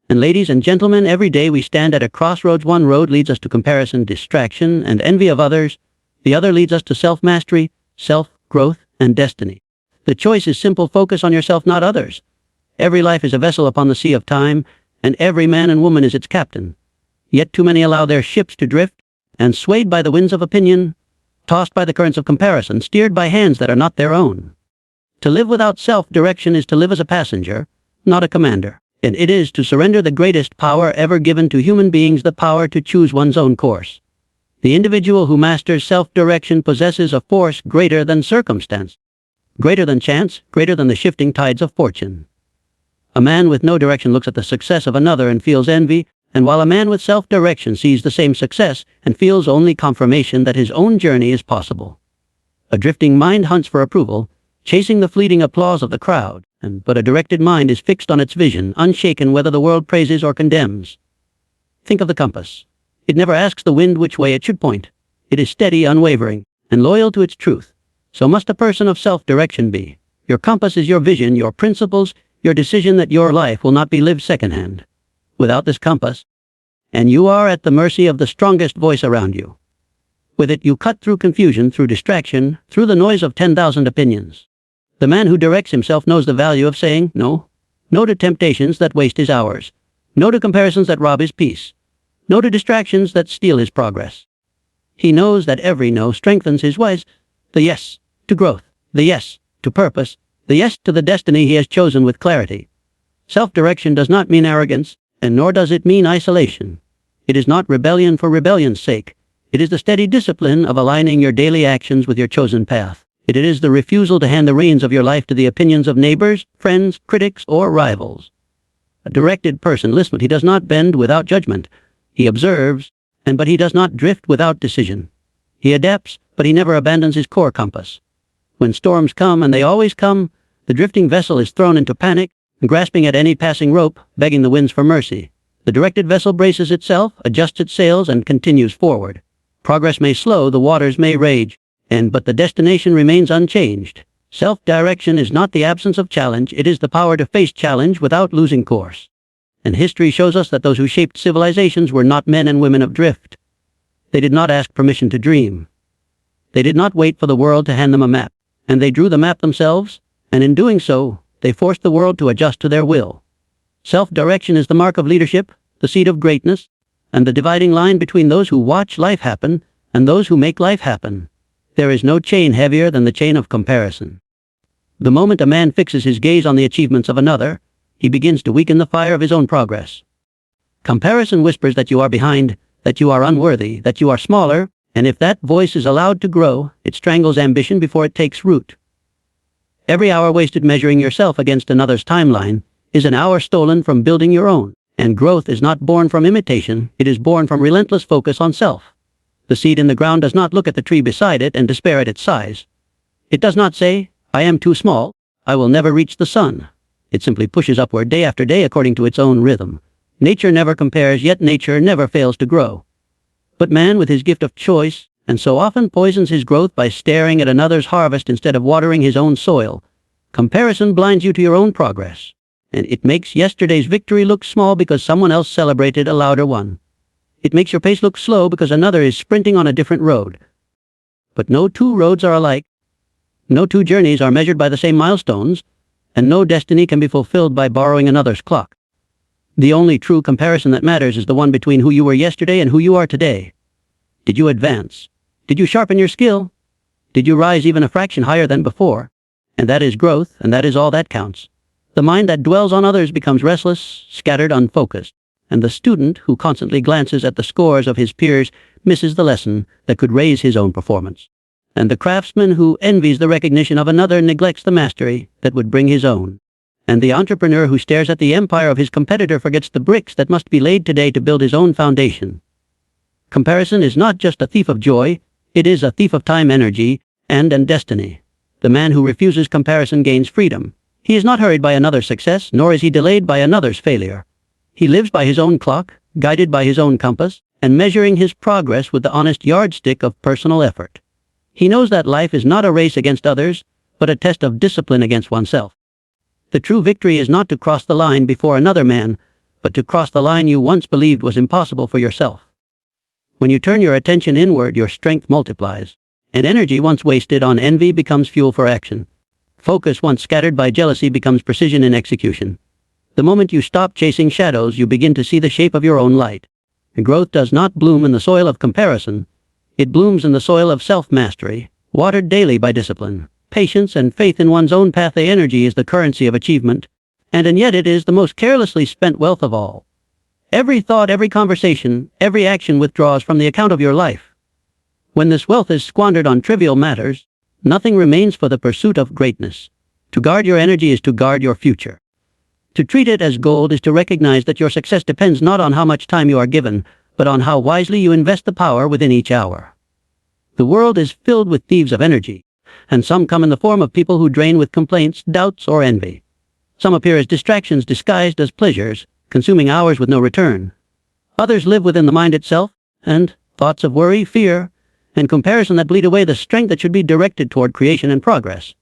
And ladies and gentlemen, every day we stand at a crossroads. One road leads us to comparison, distraction, and envy of others. The other leads us to self-mastery, self-growth, and destiny. The choice is simple: focus on yourself, not others. Every life is a vessel upon the sea of time, and every man and woman is its captain. Yet too many allow their ships to drift, and swayed by the winds of opinion, tossed by the currents of comparison, steered by hands that are not their own. To live without self-direction is to live as a passenger, not a commander. And it is to surrender the greatest power ever given to human beings, the power to choose one's own course. The individual who masters self-direction possesses a force greater than circumstance, greater than chance, greater than the shifting tides of fortune. A man with no direction looks at the success of another and feels envy, and while a man with self-direction sees the same success and feels only confirmation that his own journey is possible. A drifting mind hunts for approval, chasing the fleeting applause of the crowd, but a directed mind is fixed on its vision, unshaken whether the world praises or condemns. Think of the compass. It never asks the wind which way it should point. It is steady, unwavering, and loyal to its truth. So must a person of self-direction be. Your compass is your vision, your principles, your decision that your life will not be lived secondhand. Without this compass, and you are at the mercy of the strongest voice around you. With it you cut through confusion, through distraction, through the noise of 10,000 opinions. The man who directs himself knows the value of saying no. No to temptations that waste his hours. No to comparisons that rob his peace. No to distractions that steal his progress. He knows that every no strengthens his ways. The yes to growth. The yes to purpose. The yes to the destiny he has chosen with clarity. Self-direction does not mean arrogance, and nor does it mean isolation. It is not rebellion for rebellion's sake. It is the steady discipline of aligning your daily actions with your chosen path. It is the refusal to hand the reins of your life to the opinions of neighbors, friends, critics, or rivals. A directed person listens, he does not bend without judgment. He observes, but he does not drift without decision. He adapts, but he never abandons his core compass. When storms come, and they always come, the drifting vessel is thrown into panic, grasping at any passing rope, begging the winds for mercy. The directed vessel braces itself, adjusts its sails, and continues forward. Progress may slow, the waters may rage, but the destination remains unchanged. Self-direction is not the absence of challenge, it is the power to face challenge without losing course. And history shows us that those who shaped civilizations were not men and women of drift. They did not ask permission to dream. They did not wait for the world to hand them a map, and they drew the map themselves, and in doing so, they forced the world to adjust to their will. Self-direction is the mark of leadership, the seed of greatness, and the dividing line between those who watch life happen and those who make life happen. There is no chain heavier than the chain of comparison. The moment a man fixes his gaze on the achievements of another, he begins to weaken the fire of his own progress. Comparison whispers that you are behind, that you are unworthy, that you are smaller, and if that voice is allowed to grow, it strangles ambition before it takes root. Every hour wasted measuring yourself against another's timeline is an hour stolen from building your own, and growth is not born from imitation, it is born from relentless focus on self. The seed in the ground does not look at the tree beside it and despair at its size. It does not say, I am too small, I will never reach the sun. It simply pushes upward day after day according to its own rhythm. Nature never compares, yet nature never fails to grow. But man, with his gift of choice, and so often poisons his growth by staring at another's harvest instead of watering his own soil. Comparison blinds you to your own progress, and it makes yesterday's victory look small because someone else celebrated a louder one. It makes your pace look slow because another is sprinting on a different road. But no two roads are alike. No two journeys are measured by the same milestones, and no destiny can be fulfilled by borrowing another's clock. The only true comparison that matters is the one between who you were yesterday and who you are today. Did you advance? Did you sharpen your skill? Did you rise even a fraction higher than before? And that is growth, and that is all that counts. The mind that dwells on others becomes restless, scattered, unfocused. And the student who constantly glances at the scores of his peers misses the lesson that could raise his own performance. And the craftsman who envies the recognition of another neglects the mastery that would bring his own. And the entrepreneur who stares at the empire of his competitor forgets the bricks that must be laid today to build his own foundation. Comparison is not just a thief of joy, it is a thief of time, energy, and destiny. The man who refuses comparison gains freedom. He is not hurried by another's success, nor is he delayed by another's failure. He lives by his own clock, guided by his own compass, and measuring his progress with the honest yardstick of personal effort. He knows that life is not a race against others, but a test of discipline against oneself. The true victory is not to cross the line before another man, but to cross the line you once believed was impossible for yourself. When you turn your attention inward, your strength multiplies, and energy once wasted on envy becomes fuel for action. Focus once scattered by jealousy becomes precision in execution. The moment you stop chasing shadows, you begin to see the shape of your own light. Growth does not bloom in the soil of comparison. It blooms in the soil of self-mastery, watered daily by discipline, patience, and faith in one's own path. The energy is the currency of achievement, and yet it is the most carelessly spent wealth of all. Every thought, every conversation, every action withdraws from the account of your life. When this wealth is squandered on trivial matters, nothing remains for the pursuit of greatness. To guard your energy is to guard your future. To treat it as gold is to recognize that your success depends not on how much time you are given, but on how wisely you invest the power within each hour. The world is filled with thieves of energy, and some come in the form of people who drain with complaints, doubts, or envy. Some appear as distractions disguised as pleasures, consuming hours with no return. Others live within the mind itself, and thoughts of worry, fear, and comparison that bleed away the strength that should be directed toward creation and progress.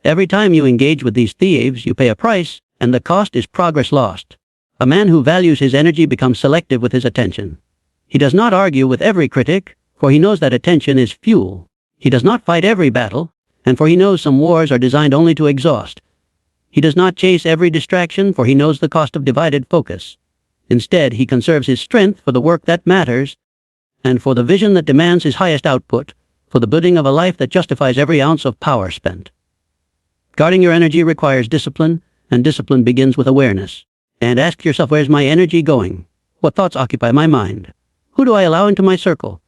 Every time you engage with these thieves, you pay a price, and the cost is progress lost. A man who values his energy becomes selective with his attention. He does not argue with every critic, for he knows that attention is fuel. He does not fight every battle, and for he knows some wars are designed only to exhaust. He does not chase every distraction, for he knows the cost of divided focus. Instead, he conserves his strength for the work that matters, and for the vision that demands his highest output, for the building of a life that justifies every ounce of power spent. Guarding your energy requires discipline, and discipline begins with awareness. And ask yourself, where's my energy going? What thoughts occupy my mind? Who do I allow into my circle?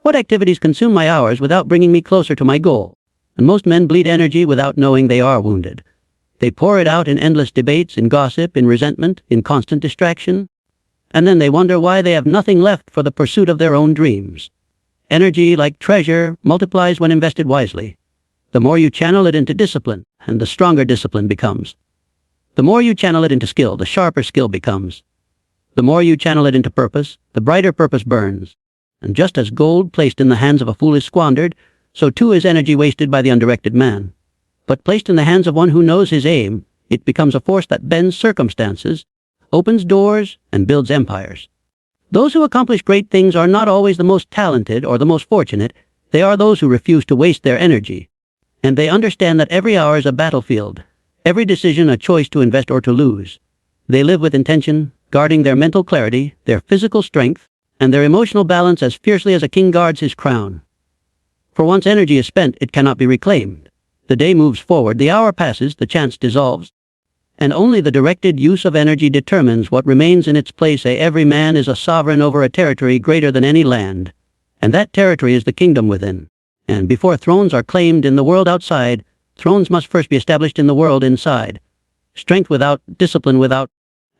What activities consume my hours without bringing me closer to my goal? And most men bleed energy without knowing they are wounded. They pour it out in endless debates, in gossip, in resentment, in constant distraction. And then they wonder why they have nothing left for the pursuit of their own dreams. Energy, like treasure, multiplies when invested wisely. The more you channel it into discipline, and the stronger discipline becomes. The more you channel it into skill, the sharper skill becomes. The more you channel it into purpose, the brighter purpose burns. And just as gold placed in the hands of a fool is squandered, so too is energy wasted by the undirected man. But placed in the hands of one who knows his aim, it becomes a force that bends circumstances, opens doors, and builds empires. Those who accomplish great things are not always the most talented or the most fortunate. They are those who refuse to waste their energy. And they understand that every hour is a battlefield, every decision a choice to invest or to lose. They live with intention, guarding their mental clarity, their physical strength, and their emotional balance as fiercely as a king guards his crown. For once energy is spent, it cannot be reclaimed. The day moves forward, the hour passes, the chance dissolves, and only the directed use of energy determines what remains in its place. Every man is a sovereign over a territory greater than any land, and that territory is the kingdom within. And before thrones are claimed in the world outside, thrones must first be established in the world inside. Strength without, discipline without,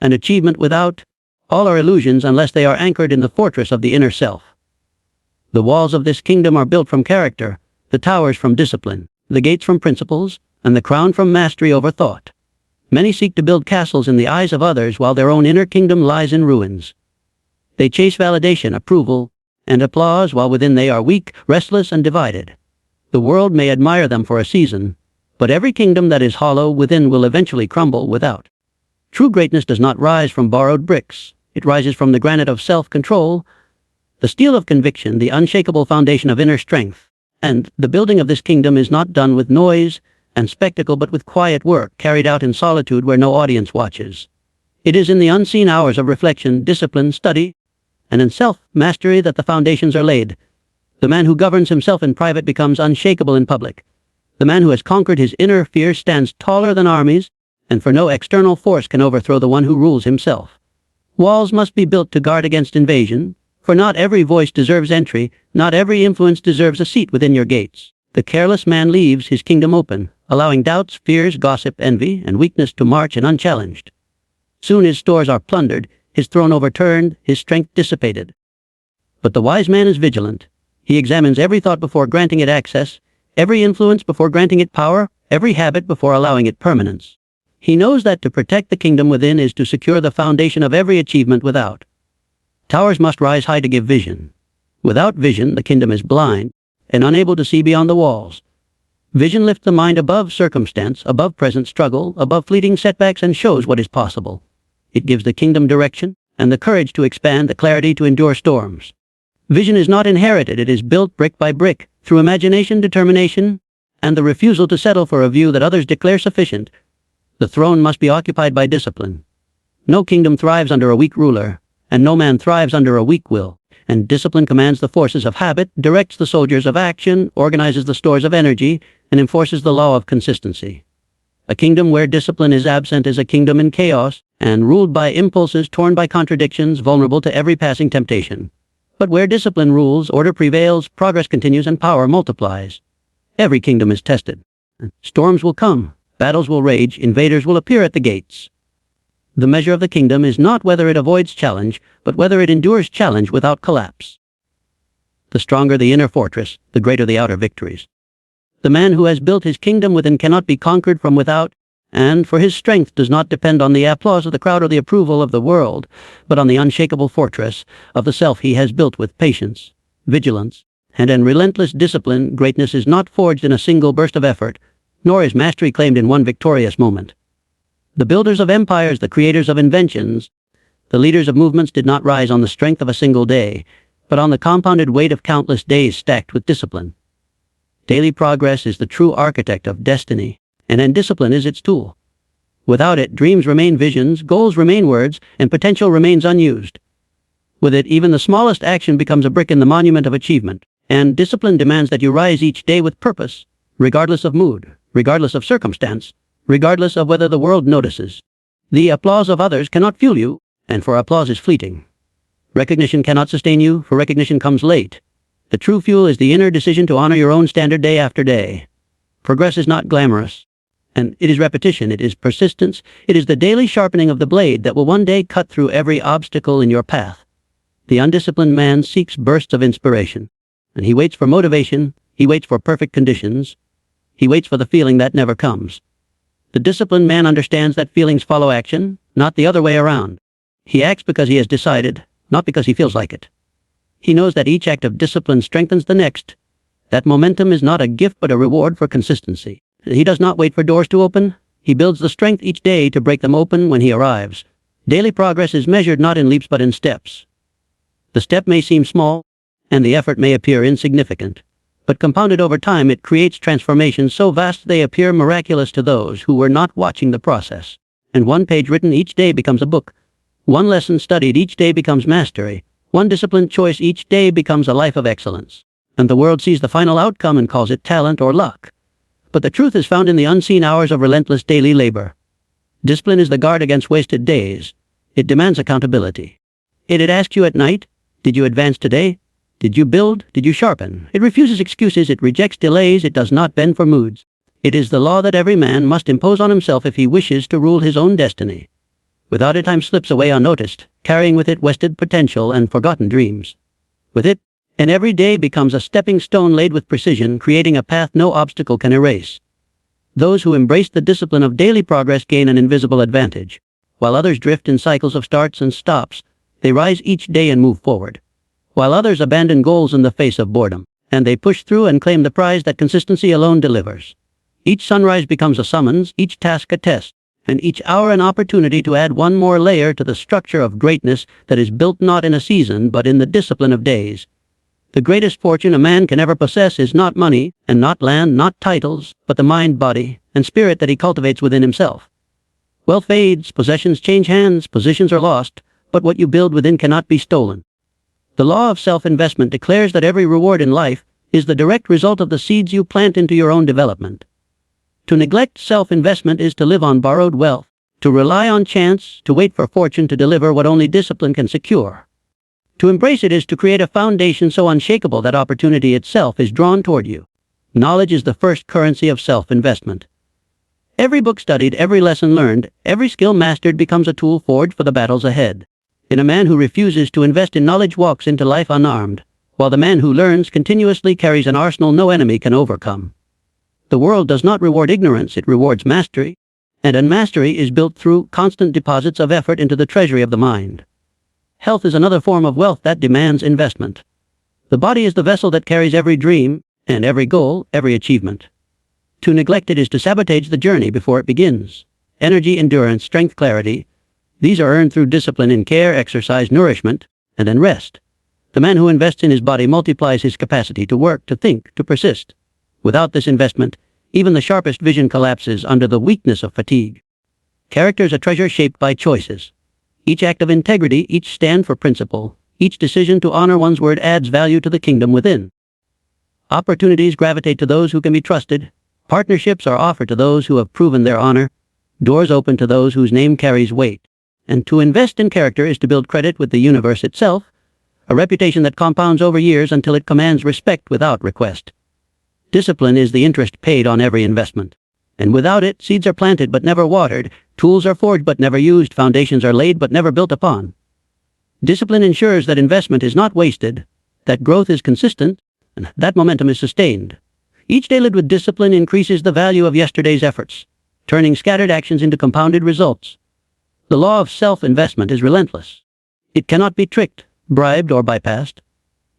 and achievement without, all are illusions unless they are anchored in the fortress of the inner self. The walls of this kingdom are built from character, the towers from discipline, the gates from principles, and the crown from mastery over thought. Many seek to build castles in the eyes of others while their own inner kingdom lies in ruins. They chase validation, approval, and applause while within they are weak, restless, and divided. The world may admire them for a season, but every kingdom that is hollow within will eventually crumble without. True greatness does not rise from borrowed bricks. It rises from the granite of self-control, the steel of conviction, the unshakable foundation of inner strength. And the building of this kingdom is not done with noise and spectacle, but with quiet work carried out in solitude where no audience watches. It is in the unseen hours of reflection, discipline, study, and in self-mastery that the foundations are laid. The man who governs himself in private becomes unshakable in public. The man who has conquered his inner fear stands taller than armies, and for no external force can overthrow the one who rules himself. Walls must be built to guard against invasion, for not every voice deserves entry, not every influence deserves a seat within your gates. The careless man leaves his kingdom open, allowing doubts, fears, gossip, envy, and weakness to march in unchallenged. Soon his stores are plundered, his throne overturned, his strength dissipated. But the wise man is vigilant. He examines every thought before granting it access, every influence before granting it power, every habit before allowing it permanence. He knows that to protect the kingdom within is to secure the foundation of every achievement without. Towers must rise high to give vision. Without vision, the kingdom is blind and unable to see beyond the walls. Vision lifts the mind above circumstance, above present struggle, above fleeting setbacks, and shows what is possible. It gives the kingdom direction and the courage to expand, the clarity to endure storms. Vision is not inherited, it is built brick by brick, through imagination, determination, and the refusal to settle for a view that others declare sufficient. The throne must be occupied by discipline. No kingdom thrives under a weak ruler, and no man thrives under a weak will. And discipline commands the forces of habit, directs the soldiers of action, organizes the stores of energy, and enforces the law of consistency. A kingdom where discipline is absent is a kingdom in chaos, and ruled by impulses torn by contradictions, vulnerable to every passing temptation. But where discipline rules, order prevails, progress continues, and power multiplies. Every kingdom is tested. Storms will come, battles will rage, invaders will appear at the gates. The measure of the kingdom is not whether it avoids challenge, but whether it endures challenge without collapse. The stronger the inner fortress, the greater the outer victories. The man who has built his kingdom within cannot be conquered from without, and for his strength does not depend on the applause of the crowd or the approval of the world, but on the unshakable fortress of the self he has built with patience, vigilance, and in relentless discipline. Greatness is not forged in a single burst of effort, nor is mastery claimed in one victorious moment. The builders of empires, the creators of inventions, the leaders of movements did not rise on the strength of a single day, but on the compounded weight of countless days stacked with discipline. Daily progress is the true architect of destiny, and discipline is its tool. Without it, dreams remain visions, goals remain words, and potential remains unused. With it, even the smallest action becomes a brick in the monument of achievement, and discipline demands that you rise each day with purpose, regardless of mood, regardless of circumstance, regardless of whether the world notices. The applause of others cannot fuel you, and for applause is fleeting. Recognition cannot sustain you, for recognition comes late. The true fuel is the inner decision to honor your own standard day after day. Progress is not glamorous, and it is repetition, it is persistence, it is the daily sharpening of the blade that will one day cut through every obstacle in your path. The undisciplined man seeks bursts of inspiration, and he waits for motivation, he waits for perfect conditions, he waits for the feeling that never comes. The disciplined man understands that feelings follow action, not the other way around. He acts because he has decided, not because he feels like it. He knows that each act of discipline strengthens the next. That momentum is not a gift but a reward for consistency. He does not wait for doors to open. He builds the strength each day to break them open when he arrives. Daily progress is measured not in leaps but in steps. The step may seem small, and the effort may appear insignificant, but compounded over time it creates transformations so vast they appear miraculous to those who were not watching the process. And one page written each day becomes a book. One lesson studied each day becomes mastery. One disciplined choice each day becomes a life of excellence. And the world sees the final outcome and calls it talent or luck. But the truth is found in the unseen hours of relentless daily labor. Discipline is the guard against wasted days. It demands accountability. It asks you at night, did you advance today? Did you build? Did you sharpen? It refuses excuses, it rejects delays, it does not bend for moods. It is the law that every man must impose on himself if he wishes to rule his own destiny. Without it, time slips away unnoticed, carrying with it wasted potential and forgotten dreams. With it, and every day becomes a stepping stone laid with precision, creating a path no obstacle can erase. Those who embrace the discipline of daily progress gain an invisible advantage. While others drift in cycles of starts and stops, they rise each day and move forward. While others abandon goals in the face of boredom, and they push through and claim the prize that consistency alone delivers. Each sunrise becomes a summons, each task a test, and each hour an opportunity to add one more layer to the structure of greatness that is built not in a season but in the discipline of days. The greatest fortune a man can ever possess is not money, and not land, not titles, but the mind, body, and spirit that he cultivates within himself. Wealth fades, possessions change hands, positions are lost, but what you build within cannot be stolen. The law of self-investment declares that every reward in life is the direct result of the seeds you plant into your own development. To neglect self-investment is to live on borrowed wealth, to rely on chance, to wait for fortune to deliver what only discipline can secure. To embrace it is to create a foundation so unshakable that opportunity itself is drawn toward you. Knowledge is the first currency of self-investment. Every book studied, every lesson learned, every skill mastered becomes a tool forged for the battles ahead. In a man who refuses to invest in knowledge walks into life unarmed, while the man who learns continuously carries an arsenal no enemy can overcome. The world does not reward ignorance, it rewards mastery, and mastery is built through constant deposits of effort into the treasury of the mind. Health is another form of wealth that demands investment. The body is the vessel that carries every dream, and every goal, every achievement. To neglect it is to sabotage the journey before it begins. Energy, endurance, strength, clarity. These are earned through discipline in care, exercise, nourishment, and then rest. The man who invests in his body multiplies his capacity to work, to think, to persist. Without this investment, even the sharpest vision collapses under the weakness of fatigue. Character is a treasure shaped by choices. Each act of integrity, each stand for principle, each decision to honor one's word adds value to the kingdom within. Opportunities gravitate to those who can be trusted. Partnerships are offered to those who have proven their honor. Doors open to those whose name carries weight. And to invest in character is to build credit with the universe itself, a reputation that compounds over years until it commands respect without request. Discipline is the interest paid on every investment. And without it, seeds are planted but never watered, tools are forged but never used, foundations are laid but never built upon. Discipline ensures that investment is not wasted, that growth is consistent, and that momentum is sustained. Each day lived with discipline increases the value of yesterday's efforts, turning scattered actions into compounded results. The law of self-investment is relentless. It cannot be tricked, bribed, or bypassed.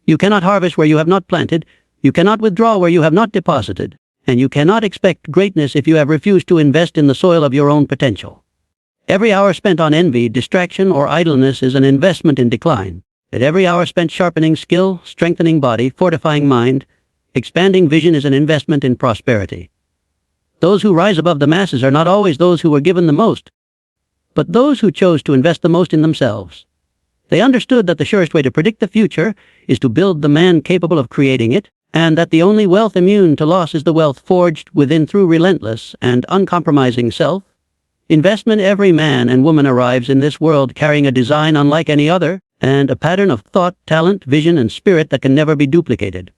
You cannot harvest where you have not planted, you cannot withdraw where you have not deposited, and you cannot expect greatness if you have refused to invest in the soil of your own potential. Every hour spent on envy, distraction, or idleness is an investment in decline. And every hour spent sharpening skill, strengthening body, fortifying mind, expanding vision is an investment in prosperity. Those who rise above the masses are not always those who were given the most, but those who chose to invest the most in themselves. They understood that the surest way to predict the future is to build the man capable of creating it, and that the only wealth immune to loss is the wealth forged within through relentless and uncompromising self. Investment. Every man and woman arrives in this world carrying a design unlike any other, and a pattern of thought, talent, vision, and spirit that can never be duplicated.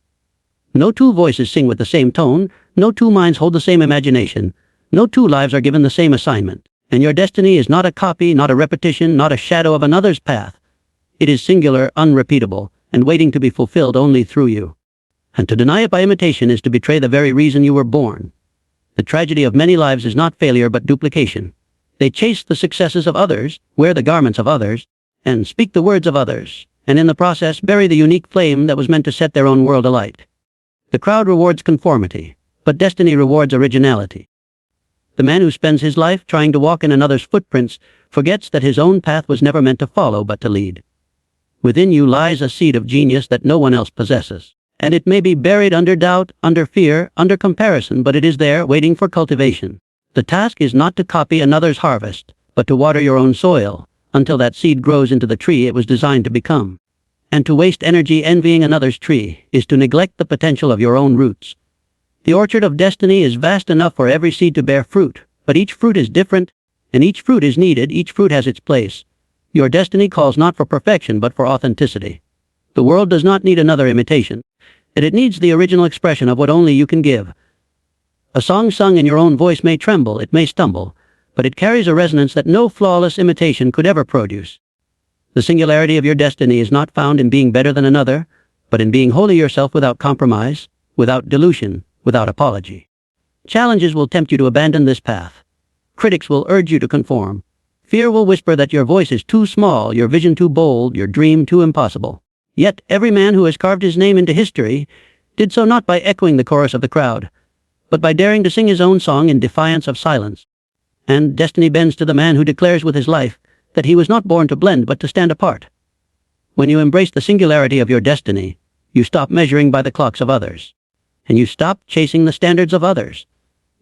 No two voices sing with the same tone, no two minds hold the same imagination, no two lives are given the same assignment, and your destiny is not a copy, not a repetition, not a shadow of another's path. It is singular, unrepeatable, and waiting to be fulfilled only through you. And to deny it by imitation is to betray the very reason you were born. The tragedy of many lives is not failure but duplication. They chase the successes of others, wear the garments of others, and speak the words of others, and in the process bury the unique flame that was meant to set their own world alight. The crowd rewards conformity, but destiny rewards originality. The man who spends his life trying to walk in another's footprints forgets that his own path was never meant to follow but to lead. Within you lies a seed of genius that no one else possesses, and it may be buried under doubt, under fear, under comparison, but it is there waiting for cultivation. The task is not to copy another's harvest, but to water your own soil, until that seed grows into the tree it was designed to become. And to waste energy envying another's tree is to neglect the potential of your own roots. The orchard of destiny is vast enough for every seed to bear fruit, but each fruit is different, and each fruit is needed, each fruit has its place. Your destiny calls not for perfection, but for authenticity. The world does not need another imitation, and it needs the original expression of what only you can give. A song sung in your own voice may tremble, it may stumble, but it carries a resonance that no flawless imitation could ever produce. The singularity of your destiny is not found in being better than another, but in being wholly yourself without compromise, without dilution, without apology. Challenges will tempt you to abandon this path. Critics will urge you to conform. Fear will whisper that your voice is too small, your vision too bold, your dream too impossible. Yet every man who has carved his name into history did so not by echoing the chorus of the crowd, but by daring to sing his own song in defiance of silence. And destiny bends to the man who declares with his life that he was not born to blend but to stand apart. When you embrace the singularity of your destiny, you stop measuring by the clocks of others, and you stop chasing the standards of others.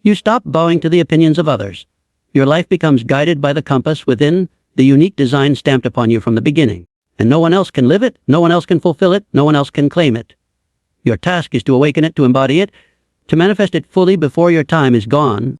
You stop bowing to the opinions of others. Your life becomes guided by the compass within, the unique design stamped upon you from the beginning. And no one else can live it, no one else can fulfill it, no one else can claim it. Your task is to awaken it, to embody it, to manifest it fully before your time is gone,